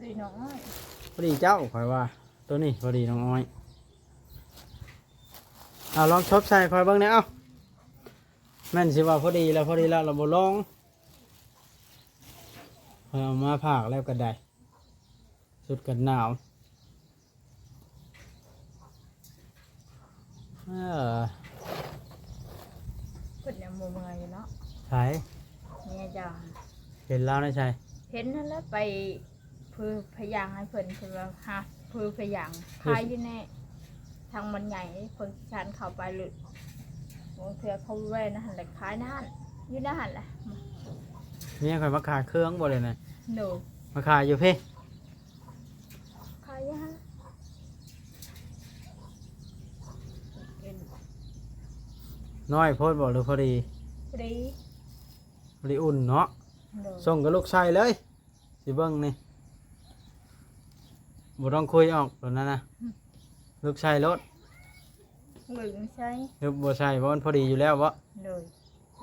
ดีน้องอ้อยพอดีเจ้าข่อยว่าตัวนี้พอดีน้องอ้อยเอาลองชบใส่ข่อยเบิ่งเนี่ยเอาแม่นสิว่าพอดีแล้วเราบ่ลองเอามาผากแล้วก็ได้สุดกันหนาวเออ เพิ่นยังบ่เมื่อยอยู่เนาะ ใช่ เมียจ้า เห็นแล้วนะใช่ เห็นนั่นแหล้วไปพือพยางให้เพิ่นเพิ่นว่าหาพือพยางขายอยู่แน่ทางมันใหญ่เพิ่นชันเข้าไปหลุดบางเทื่อเขาแว่นะหั่นแหละขายนั่นอยู่นั่นแหละ เนี่ยข่อยมาขายเครื่องบ่เลยนะ หนู มาขายอยู่เพ่ ขายอยู่หั่นเอ็น น้อยโพดบ่หรือพอดี พอดี พอดีอุ่นเนาะ หนู ส่งกับลูกชายเลยสิเบิ้งนี่บ่ต้องคุยออกตอนนั้นนะลูกชายรถ หลุดไม่ใช่ หรือบ่ใช่เพราะมันพอดีอยู่แล้วบ่ หนู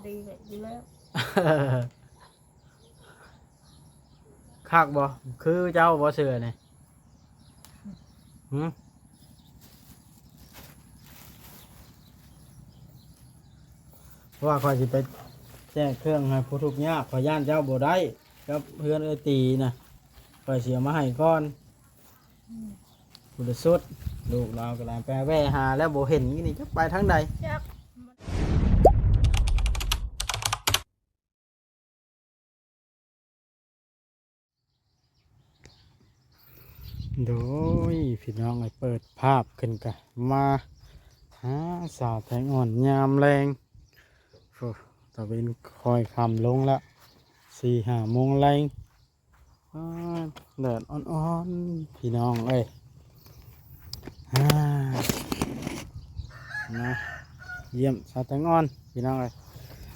ดีเลยอยู่แล้ว คักบ่คือเจ้าบ่เสือนี่หืมว่าข่อยสิไปแจ้งเครื่องให้ผู้ทุกข์ยากข่อยย่านเจ้าบ่ได้กับเพื่อนเอ้ยตีนะข่อยสิเอามาให้ก่อนผู้ละสุดลูกเราก็ลาไปแว่หาแล้วบ่เห็นนี่จักไปทางใด จัก โดยพี่น้องไอ้เปิดภาพขึ้นกันมาหาสาวแตงอ่อนยามแรงโอ้ตะเวนคอยคำลงละ4-5 โมงแรงอ้าวแดดอ่อนๆพี่น้องเอ้ยอ่านะเยี่ยมสาวแตงอ่อนพี่น้องเอ้ย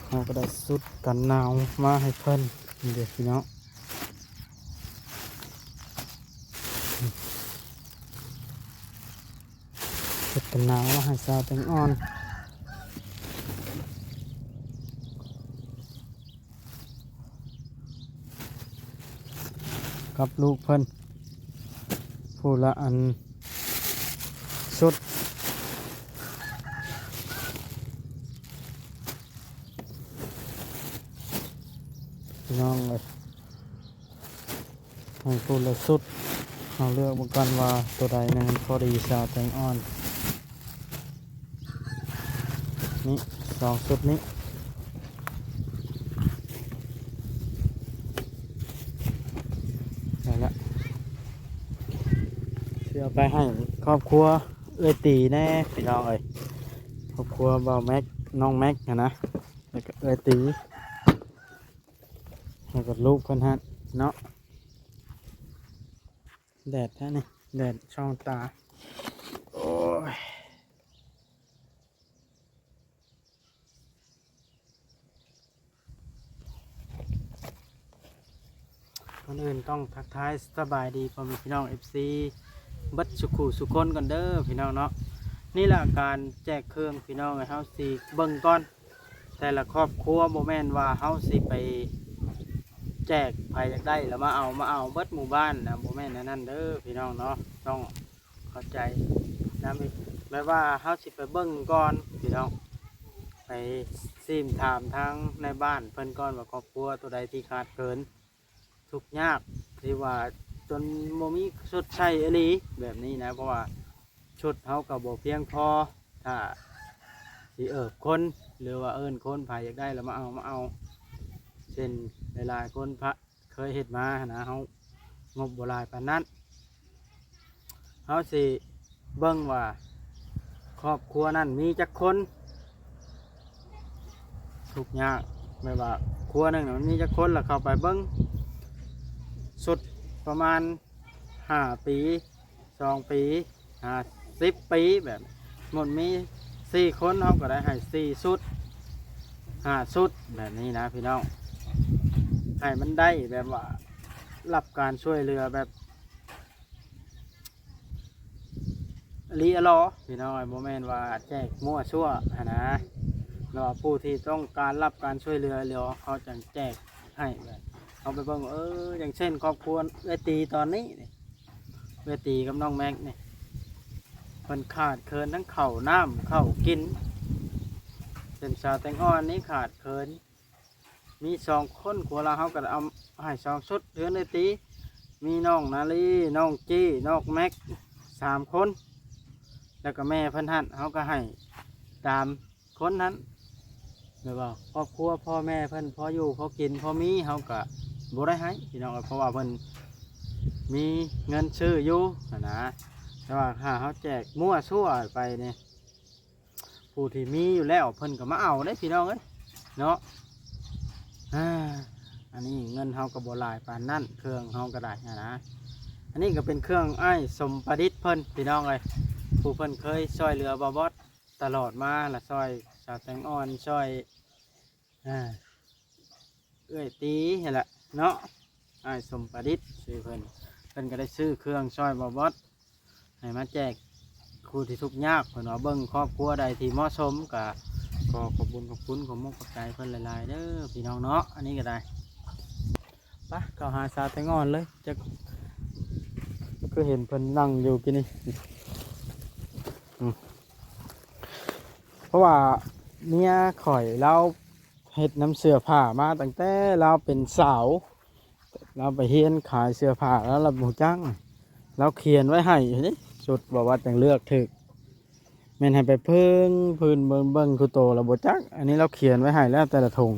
เราก็ได้สุดกันหนาวมาให้เพิ่นนี่เด็กพี่น้องสุดกันหนาวมาให้สาวแตงอ่อนกับลูกเพิ่นผู้ละอันสุดพี่น้องเลยให้ผู้ละสุดเราเลือกบุกันว่าตัวใดนั้นพอดีสาวแตงอ่อนนี่2 สุดนี้ได้ละเสียไปให้ครอบครัวเอ้ยตีแน่พี่น้องเอ้ยครอบครัวบ่าวแม็กน้องแม็กนะแล้วก็เอ้ยตีแล้วก็ลูกคนฮะเนาะแดดแท้นี่แดดช่องตาโอ้ยคนอื่นต้องทักทายสบายดีพ่อแม่พี่น้อง FC บัดสุขุสุคนกันเด้อพี่น้องเนาะนี่แหละการแจกเครื่องพี่น้องให้เฮาสิเบิ่งก่อนแต่ละครอบครัวบ่แม่นว่าเฮาสิไปแจกใครอยากได้แล้วมาเอาเบิดหมู่บ้านนะบ่แม่นอันนั้นเด้อพี่น้องเนาะต้องเข้าใจนะแม้ว่าเฮาสิไปเบิ่งก่อนพี่น้องไปซิมถามทางในบ้านเพิ่นก่อนว่าครอบครัวตัวใดที่ขาดเกินทุกข์ยากที่ว่าจนบ่มีชุดใช้อีหลีแบบนี้นะเพราะว่าชุดเฮาก็บ่เพียงพอถ้าสิเอิบคนหรือว่าเอิ้นคนไผอยากได้แล้วมาเอาเช่นหลายๆคนพระเคยเฮ็ดมานะเฮางบบ่หลายปานนั้นเฮาสิเบิ่งว่าครอบครัวนั้นมีจักคนทุกข์ยากไม่ว่าครัวหนึงน่ะมันมีจักคนแล้วเข้าไปเบิ่งสุดประมาณ5 ปี2 ปี10 ปีแบบหมดมี4 คนเฮาก็ได้ให้4 ชุด5 ชุดแบบนี้นะพี่น้องให้มันได้แบบว่ารับการช่วยเหลือแบบลีอะลอพี่น้องไอ้โมเมนว่าแจกมั่วชั่วนะเราผู้ที่ต้องการรับการช่วยเหลือเขาจะแจกให้แบบ เอาไปเบิ่งอย่างเช่นครอบครัวเอื้อตีตอนนี้นี่เอื้อตีกับน้องแม็กนี่เพิ่นขาดเคินทั้งข้าวน้ำข้าวกินเป็นชาวแตงอ่อนนี้ขาดเคินมี2คนครัวเราเขาก็เอาให้2ชุดเดือนเอื้อตีมีน้องนาลีน้องจี้น้องแม็ก3คนแล้วก็แม่เพิ่นหันเขาก็ให้ตามคนนั้นหรือว่าครอบครัวพ่อแม่เพิ่นพออยู่พอกินพอมีเขาก็บ่ได้ให้พี่น้องเพราะว่าเพิ่นมีเงินซื้ออยู่นะแต่ว่าถ้าเขาแจกมั่วซั่วไปเนี่ยผู้ที่มีอยู่แล้วเพิ่นก็มาเอาได้พี่น้องเอ้ยเนาะอันนี้เงินเขาก็บ่หลายปานนั่นเครื่องเขาก็ได้นะอันนี้ก็เป็นเครื่องไอ้สมประดิษฐ์เพิ่นพี่น้องเลยผู้เพิ่นเคยช่วยเหลือบอบอสตลอดมาละช่วยชาวแตงอ่อนช่วยเอื้อยตีเห็นละเนาะไอ้สมประดิษฐ์ซื้อเพิ่นก็ได้ซื้อเครื่องช่วยบอบอสให้มาแจกครูที่ทุกข์ยากเพิ่นว่าเบิ่งครอบครัวใดที่เหมาะสมก็ขอขอบคุณขอบมุกขอบใจเพิ่นหลายๆเด้อพี่น้องเนาะอันนี้ก็ได้ปะก็หาชาวแตงอ่อนเลยจะก็เห็นเพิ่นนั่งอยู่กินนี่เพราะว่าเมียข่อยเราเฮ็ดน้ำเสื้อผ้ามาตั้งแต่เราเป็นสาวเราไปเฮียนขายเสื้อผ้าแล้วเราบ่จังเราเขียนไว้ให้นี่สุดบอกว่าจังเลือกถึกแม่นให้ไปเพิ่งพื้นเบิ่งคือโตเราบ่จักอันนี้เราเขียนไว้ให้แล้วแต่ละถุง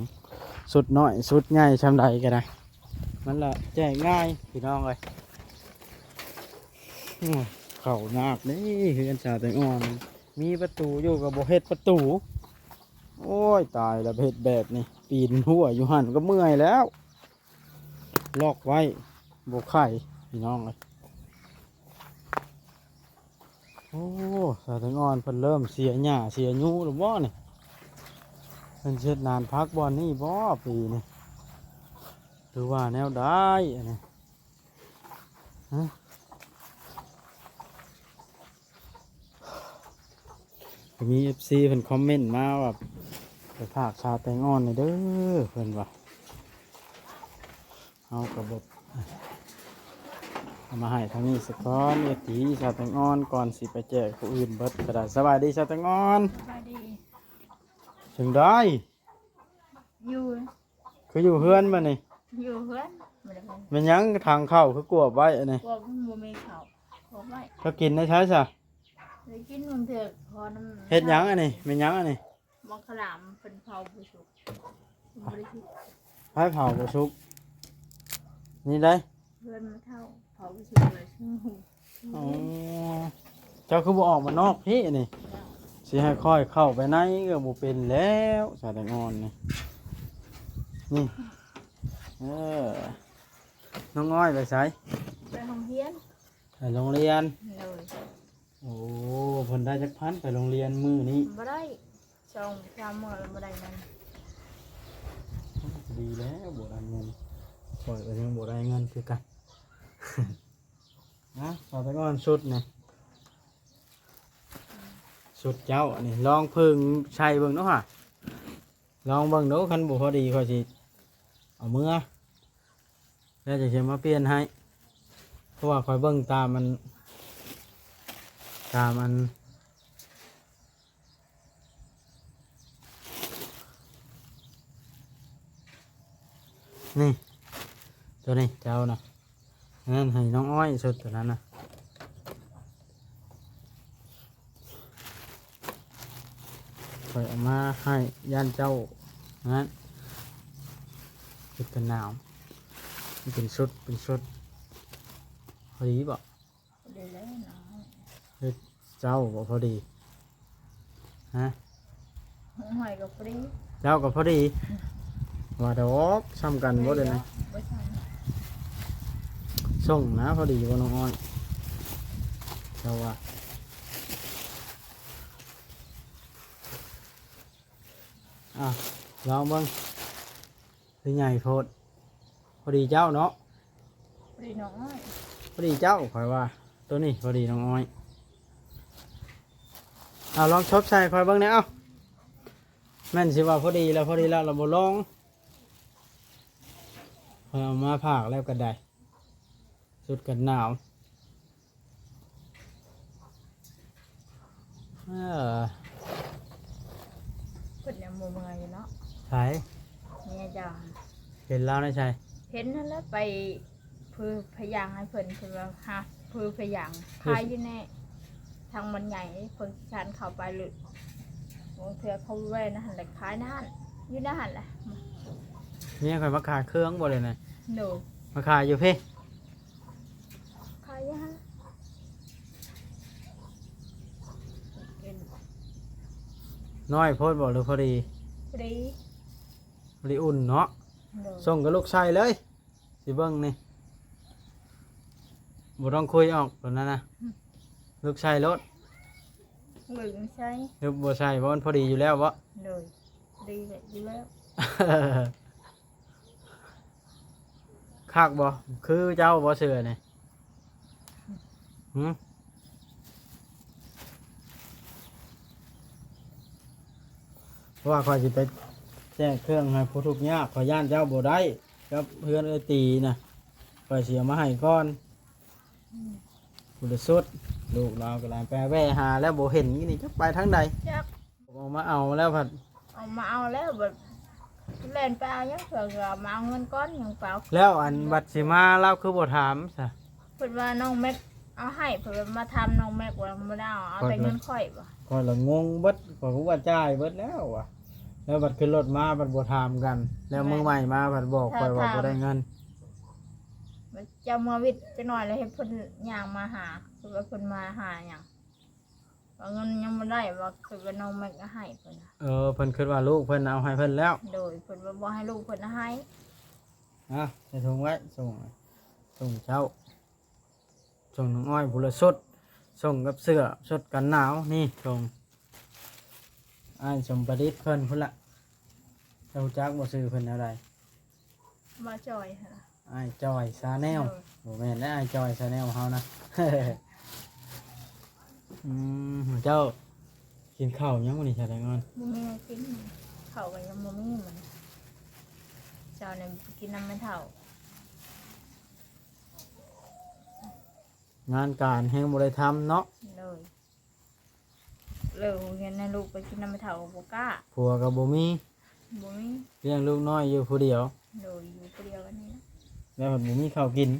สุดน้อยสุดใหญ่ชำใดก็ได้มันละแจ้งง่ายพี่น้องเลยเข่าหนักนี่เฮือนชาวแตงอ่อนมีประตูอยู่กับโบเฮ็ดประตูโอ้ยตายแล้วเฮ็ดแบบนี้ปีนหัวอยู่หันก็เมื่อยแล้วล็อกไว้โบไข่พี่น้องเลยโอ้ชาวแตงอ่อนเพิ่นเริ่มเสียหญ้าเสียยูหรือบ่เนี่ยเพิ่นเช็ดนานพักบ่อนนี่บ่ปีนี่หรือว่าแนวได้อันนี้ฮะมี FC เพิ่นคอมเมนต์มาว่าไปภาคชาวแตงอ่อนนี่เด้อเพิ่นว่าเอากระบบเอามาให้ทางนี้สักก้อนตีชาวแตงอ่อนก่อนสิไปแจกผู้อื่นเบิดก็ได้สบายดีชาวแตงอ่อน สบายดี ถึงได้ อยู่ คืออยู่เฮือนมานี่ อยู่เพื่อนไม่ได้เป็น มันยังทางเข้าคือกลัวไว้อันนี้ กลัวมันบ่มีเขาขอไว้ ก็กินได้ใช่ซะ เลยกินมันเถอะพอน้ำ เฮ็ดหยังอันนี้มันยังอันนี้ มังคลามเป็นเผาบุสุกบริสุทธิ์ ไผ่เผาบ่สุกนี่ได้ เพื่อนมาเท่าเผาบุสุกเลยชื่อหู อ๋อเจ้าคือบ่ออกมานอกพี่นี่สิให้ค่อยเข้าไปในก็บ่เป็นแล้วสาแตงอ่อนนี่นี่น้องอ้อยไปไส ไปห้องเฮียน ไปโรงเรียน เลย โอ้เพิ่นได้จักพันไปโรงเรียนมื้อนี้ บ่ได้สองสามมื้อแล้วบ่ได้มัน ดีแล้วบ่ได้เงินข่อยก็ยังบ่ได้เงินคือกัน นะต่อไปก่อนสุดนี่สุดเจ้าอันนี้ลองเพิ่งใช้เบิ่งเนาะฮะลองเบิ่งเนาะคันบ่พอดีข่อยสิเอามือแล้วจะมาเปลี่ยนให้เพราะว่าข่อยเบิ่งตามมันนี่ตัวนี้เจ้านะนั่นให้น้องอ้อยสุดตัวนั้นนะข่อยเอามาให้ย่านเจ้านั้นเป็นหนาวมันเป็นชุดพอดีบ่ เดี๋ยวแล้วน้อง เจ้าบ่พอดีฮะ ห้องหอยกับปรี เจ้าก็พอดีว่าดอกซ้ำกันบ่ได้นะ บ่ใช่ ส่งนะพอดีบ่น้องอ้อยเจ้าว่าลองเบิ่งคือใหญ่โพดพอดีเจ้าเนาะ ปรีน้องอ้อย พอดีเจ้าข่อยว่าตัวนี้พอดีน้องอ้อยลองชบใส่ข่อยเบิ่งเนี่ยแม่นสิว่าพอดีแล้วเราบ่ลองพ อยเอามาผากแล้วก็ได้สุดกันหนาวเออ เพิ่นยังบ่เมื่อยอยู่เนาะ ใช่ เมียเจ้า เห็นแล้วนะชัย เห็นนั่นแหล้วไปพือพยางให้เพิ่นเพิ่นว่าหาพือพยางขายอยู่ในทางมันใหญ่เพิ่นชันเข้าไปหลุดบางเทื่อเขาแว่นะหั่นแหละขายนั่นอยู่นั่นแหละ เนี่ยคอยมาขายเครื่องบ่เลยนะ หนู มาขายอยู่เพ่ ขายอยู่หั่นกิน น้อยโพดบ่หรือพอดี ฟรี พอดีอุ่นเนาะ หนู ส่งกับลูกชายเลยสิเบิ้งนี่บ่ต้องคุยออกตัวนั้นนะลูกชายรถ หลึงใช่ หรือบ่ใช่บ่มันพอดีอยู่แล้วบ่ หนูดีเลยอยู่แล้ว คักบ่คือเจ้าบ่เสือนี่หืมเพราะว่าคอยสิไปแจ้งเครื่องให้ผู้ทุกข์ยากขอยย่านเจ้าบ่ได้กับเพื่อนเอ้ยตีนะคอยเสียมาให้ก่อนผู้ละสุดลูกเราก็ลายแปรแว่หาแล้วบ่เห็นนี่จะไปทางใด จัก ออกมาเอาแล้วผัด เอามาเอาแล้วแบบเล่นไปเอายังเผื่อมาเอาเงินก้อนอย่างเปล่า แล้วอันบัตรสิมาเล่าคือบ่ถามซะ เพิ่นว่าน้องแม็กเอาให้เพิ่นว่ามาทำน้องแม็กว่าบ่ได้เอาแต่เงินค่อยบ่ คอยละงงเบิดขอยก็ว่าจ่ายเบิดแล้วว่ะแล้วบัตรขึ้นรถมาบัตรบ่ถามกัน แล้วมือใหม่มาบัตรบอกคอยว่าบ่ได้เงิน เจ้ามาวิทย์จะหน่อยแล้วให้เพิ่นย่างมาหาเพิ่นว่าเพิ่นมาหาหยังว่าเงินยังบ่ได้ว่าคือว่าน้องแม็กเอาให้เพิ่นน่ะ เพิ่นคิดว่าลูกเพิ่นเอาให้เพิ่นแล้ว โดยเพิ่นว่าบ่ให้ลูกเพิ่นเอาให้ ใส่ถุงไว้ส่งเจ้าส่งน้องอ้อยผู้ละสุดส่งกับเสื้อชุดกันหนาวนี่ส่งอ้ายสมประดิษฐ์เพิ่นพุ่นละเจ้าจักบ่ซื้อเพิ่นอะไร มาจอยหั่นล่ะ อ้ายจอยซาแนลบ่แม่นแล้วอ้ายจอยซาแนลเฮานะ เจ้ากินข้าวยังวันนี้ใช่ไหมงอน บ่มีให้กินข้าวก็ยังบ่มีมันเจ้านี่กินน้ำไม่เท่า งานการแห่งบ่ได้ทำเนาะ เลยเงินให้ลูกไปกินน้ำไม่เท่าบ่กล้า ผัวก็บ่มี บ่มี เลี้ยงลูกน้อยอยู่ผู้เดียว เลยอยู่คนเดียวกันนี้นะ แล้วเพิ่นบ่มีข้าวกิน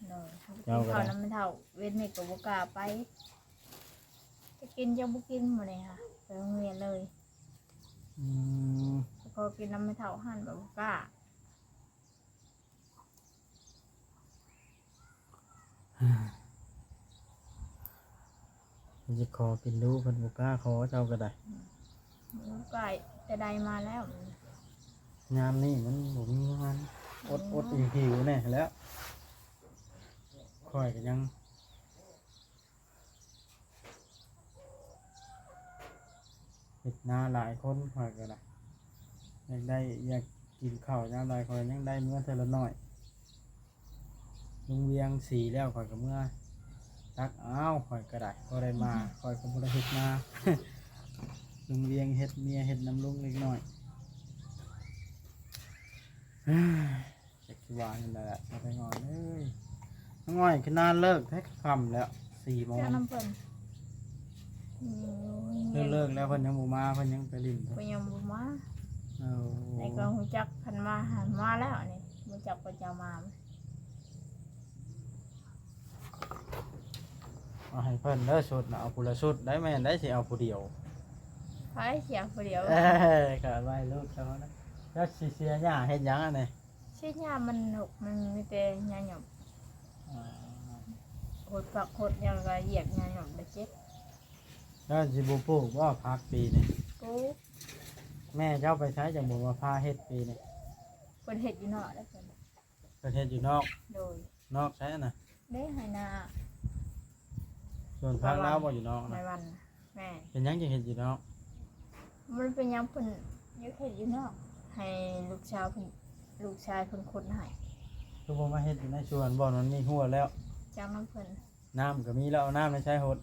เลย เจ้าก็ได้ ข้าวน้ำไม่เท่าเว้นนี่ก็บ่กล้าไปจะกินจะบ่กินหมดเลยค่ะไปโรงเรียนเลย อืม พอกินน้ำไม่เท่าหั่นแบบบ่กล้า สิขอกินดูเพิ่นบ่กล้าขอเจ้าก็ได้ บ่กล้าแต่ใดมาแล้ว งานนี่มันบ่มีงานอดหิวแน่แล้วค่อยก็ยังเฮ็ดนาหลายคนค่อยก็ได้อยากกินข้าวยามใดค่อยยังได้เมื่อเท่าละน้อยลุงเวียงสีแล้วค่อยก็เมื่อตักอ้าวค่อยก็ได้ก็ได้มาค่อยก็บ่ได้เฮ็ดนา ลุงเวียงเฮ็ดเมียเฮ็ดน้ำลุงเล็กน้อย จักสิว่านั่นแหละมาไปงอนเอ้ยน้องอ้อยคือนานเลิกแท็กค่ำแล้ว4 โมง เจ้าน้ำเพิ่น เลิกแล้วเพิ่นยังบ่มาเพิ่นยังไปลิ้น เพิ่นยังบ่มา เอา ในก็ฮู้จักคันมาหันมาแล้วนี่ฮู้จักว่าเจ้ามา เอาให้เพิ่นเด้อชุดน่ะเอาผู้ละชุดได้แม่นได้สิเอาผู้เดียว ไผเสียผู้เดียว ก็ไว้ลูกเขานะแล้วสิเสียหญ้าเฮ็ดหยังอันนี้ ชิ้นยามันหนกมันมีแต่ยาหยบ อ่า หดผักหดหยังก็เหยียบยาหยบได้เจ็บ แล้วสิบ่ปลูกว่าพักปีนี้ กู แม่เจ้าไปใช้จังบ่มาพาเฮ็ดปีนี้ เพิ่นเฮ็ดอยู่เนาะแล้วเพิ่น ประเทศอยู่นอก โดย นอกใช่น่ะ ได้ให้นา ส่วนภาคลาวบ่อยู่นอก ใน นะ วันน่ะแม่ เป็นหยังจังเฮ็ดอยู่นอก มันเป็นหยังเพิ่นอยู่เฮ็ดอยู่เนาะให้ลูกชายเพิ่นคนให้ คือบ่มาเฮ็ดอยู่ในสวนบ่มันมีหัวแล้ว จังน้ำเพิ่น น้ำก็มีแล้วเอาน้ำในใช้หด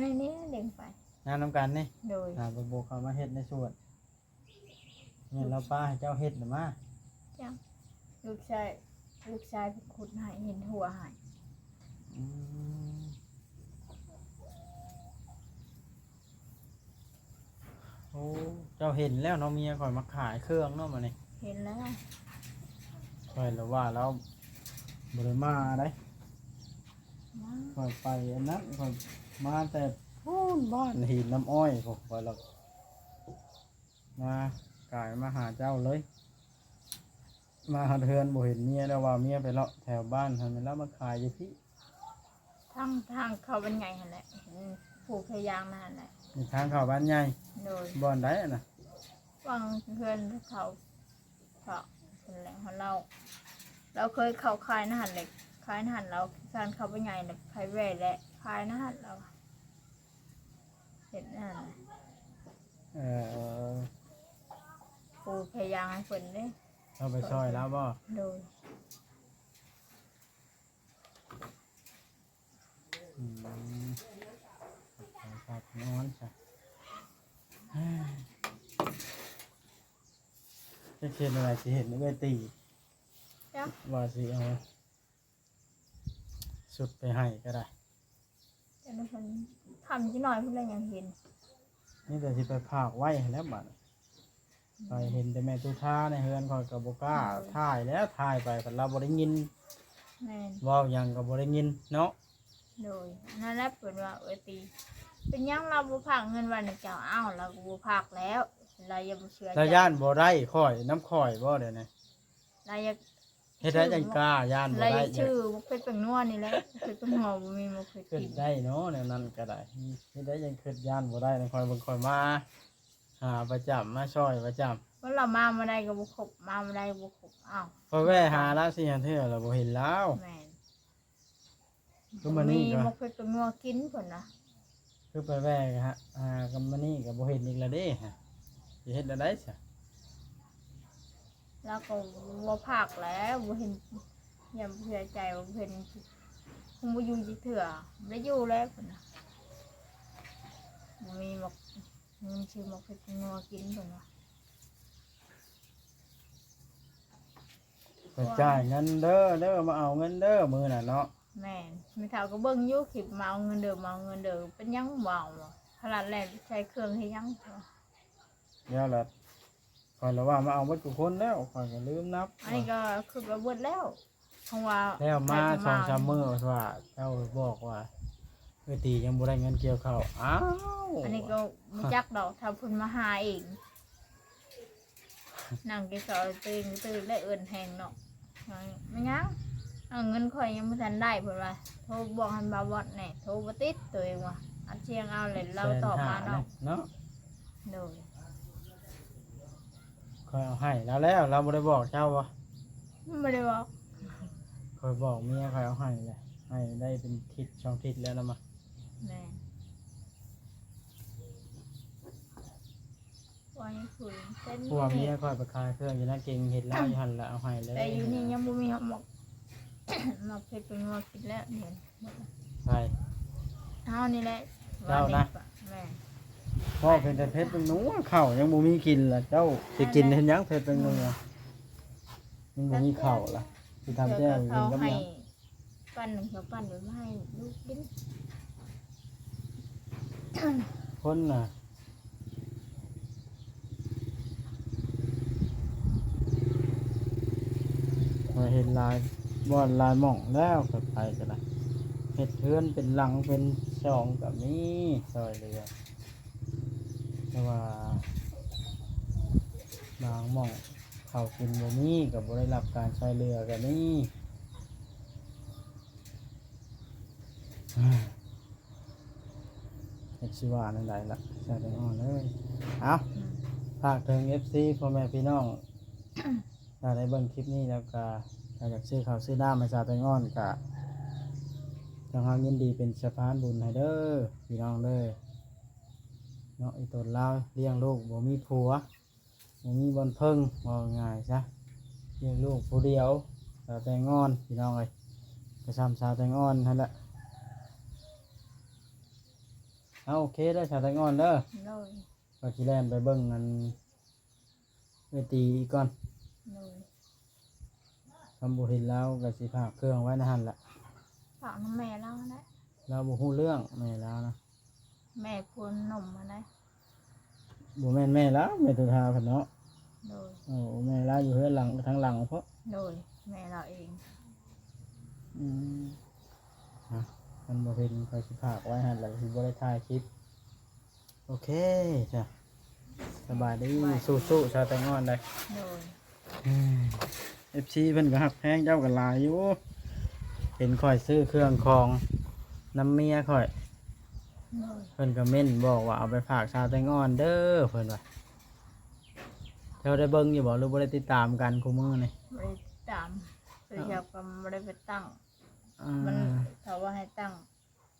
ในนี้เด้งไป น้ำน้ำกันนี่ โดย บกเขามาเฮ็ดในสวนเนี่ยเราป้าให้เจ้าเฮ็ดหรือมา จังลูกชาย ลูกชายไปขุดให้เห็นหัวให้ อืมโอ้เจ้าเห็นแล้วเนาะเมียข่อยมาขายเครื่องเนาะมานี่ เห็นแล้ว ข่อยแล้วว่าแล้วบ่ได้มาได้ มั้ง ข่อยไปอันนั้นข่อยมาแต่พูนบ้านหินน้ำอ้อยข่อยแล้วมากายมาหาเจ้าเลย มาหาเทือนบ่เห็นเมียแล้วว่าเมียไปเลาะแถวบ้านทำไมแล้วมาขายอยู่พี่ ทางเขาเป็นไงหั่นแหละเห็นผูกพยางนั่นแหละ มีทางเข้าบ้านใหญ่ โดย บ่อนใดอะน่ะ ฟังเพื่อนเขาเป็นแหล่งของเราเคยเข้าคายนหันเหล็กคายนหันเราการเขาเป็นไงเนี่ยคายแหว่และคายนหันเราเห็นนั่นน่ะ เออ ผูกพยางให้เพิ่นเด้ เอาไปซอยแล้วบ่ โดย อืมครับนอนจ้ะจะเขียนอะไรสิเห็นไม่ตี จ้ะ ว่าสิเอาสุดไปให้ก็ได้ แต่ละคนทำที่หน่อยเพื่อนยังเห็น นี่แต่สิไปพากไว้ให้แล้วบัดไปเห็นแต่แม่ตุท่าในเฮือนคอยกับบกล้าถ่ายแล้วถ่ายไปแต่เราบ่ได้ยิน แม่น เว้าหยังก็บ่ได้ยินเนาะ โดยนั่นแหละเปิดว่าตี เป็นยังเราบุพักเงินวันนี้เจ้าอ้าวเราบุพักแล้วเราอย่าบุเชื่อ แล้วย่านบ่ได้ค่อยน้ำค่อยบ่เดี๋ยวนี้ เราอย่า เฮ็ดได้จังกล้าย่านบ่ เรา ได้ อย่าชื่อบุเพชรเป็นนัวนี่แหละเพชรเป็นหัวบุมีบุเพชร ขึ้น กิน ได้เนาะแนวนั้นก็ได้เฮ็ดได้จังขึ้นย่านบ่ได้นะค่อยเบิ่งค่อยมาหาประจำมาช่อยประจำ เพราะเรามาได้กับบุขบมาได้กับบุขบอ้าว พอแว่หาแล้วสิเทื่อแล้วบ่เห็นแล้ว แม่น ก็มานี่ มี ก็ บุเพชรเป็นนัวกินผลนะ คือไปแว่ฮะกับมานี่ก็บ่เห็นอีกแล้วเด้ฮะสิเฮ็ดได้ซะ แล้วก็บุพักแล้วบุเห็นอย่าเชื่อใจบุเห็นคงบุอยู่จีเถื่อไม่อยู่แล้วผลนะบุมีบุมีชื่อบุเพชรเป็นนัวกินผลนะ ไปจ่ายเงินเด้อมาเอาเงินเด้อมื้อน่ะเนาะ แม่นไม่เท่าก็เบิ่งอยู่คลิปมาเอาเงินเดิมมาเอาเงินเดิมเป็นยังเบาบ่ขนาดแรกใช้เครื่องให้ยัง เดี๋ยวละก่อนละว่ามาเอาเบิดทุกคนแล้วก่อนก็ลืมนับ อันนี้ก็คือระเบิดแล้วเพราะว่า แล้วมา ใครจะ 2-3มื้อว่าเจ้าบอกว่าตียังบ่ได้เงินเกี่ยวข้าวอ้าว อันนี้ก็ไม่จักดอกถ้าเพิ่นมาหาเองนั่งกินข้าวตื่นและเอิ้นแหงเนาะไม่ยังเอาเงินข่อยยังบ่ทันได้เพิ่นว่าโทรบอกให้บ่าวอดแหน่โทรบ่ติดตัวเองว่าอันเชียงเอาเลยเราตอบมาเนาะ เนาะ โดย คอยเอาให้แล้วเราบ่ได้บอกเจ้าบ่ ไม่ได้บอก คอยบอกเมียคอยเอาให้เลยให้ได้เป็นทิศช่องทิศแล้วนะมา แม่ว่ายังคุยเต้น พวกเมียคอยไปขายเครื่องอยู่นั่นเก่งเห็ดแล้วอยู่หันแล้วเอาให้เลย แต่อยู่นี่ยังบ่มีหมอก หมอกเพชรเป็นว่ากินแล้วเห็น ไป เอานี่แหละ เจ้านะ แม่ พ่อเป็นแต่เพชรเป็นหนูข้าวยังบ่มีกินล่ะเจ้าสิกินเห็นหยังเพชรเป็นหนูอะยังบ่มีข้าวล่ะสิทำแจ้วกิ เขา นกับห ให้ ยัง ปั้นเขาปั้นเดี๋ยวมาให้ลูกกิน คนน่ะมาเห็นลายบ่อนลายหม่องแล้วก็ไปก็ได้เฮ็ดเทือนเป็นหลังเป็นช่องกับนี้ซอยเรือแต่ว่าบางหม่องเขากินบ่มีก็บ่ได้รับการช่วยเหลือกันนี่เฮ็ดสิว่านั่นใดล่ะใส่ได้อ่อนเลยเอาฝากถึง FC พ่อแม่พี่น้อง ถ้าได้เบิ่งคลิปนี้แล้วก็ถ้าอยากซื้อข้าวซื้อน้ำมาสาแตงอ่อนก็ทางเรายินดีเป็นสะพานบุญให้เด้อพี่น้องเด้อเนาะอีตนลาวเลี้ยงลูกบ่มีผัวบ่มีบอนเพิ่งว่าง่ายซะเลี้ยงลูกผู้เดียวสาแตงอ่อนพี่น้องเอ้ยก็ซ้ำสาแตงอ่อนนั่นแหละเอาโอเคเด้อสาแตงอ่อนเด้อ เลย ก็สิแล่นไปเบิ่งกันเวทีก่อน เลย คำบ่เห็นแล้วก็สิฝากเครื่องไว้ในหั่นแหละ ฝากน้ำแม่แล้วนะ เราบ่ฮู้เรื่องแม่แล้วนะ แม่พวนนมมาได้ บ่แม่นแม่แล้วแม่ตุทาเพิ่นเนาะ โดย โอ้แม่แล้วอยู่เฮือนหลังทางหลังเพราะ โดยแม่เราเอง นะมันบ่เห็นก็สิฝากไว้หั่นแหละสิบ่ได้ถ่ายคลิปโอเคจ้ะสบายดีสู้ๆชาวแตงอ่อนได้ โดย FC เพิ่นก็ฮักแพงเจ้าก็หลายอยู่เห็นข่อยซื้อเครื่องของน้ำเมียข่อย โดย เพิ่นก็เม่นบอกว่าเอาไปฝากชาวแตงอ่อนเด้อเพิ่นว่าเจ้าได้เบิ่งอยู่บ่หรือบ่ได้ติดตามกันคุมื้อนี่ ไม่ได้ตามเพื่อจะก็ไม่ได้ไปตั้ง อ่า มันเขาว่าให้ตั้ง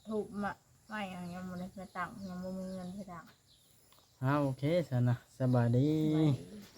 ถูกมาไม่อย่างยังไม่ได้ไปตั้งยังไม่มีเงินไปตั้ง โอเคซะนะสบายดี ไป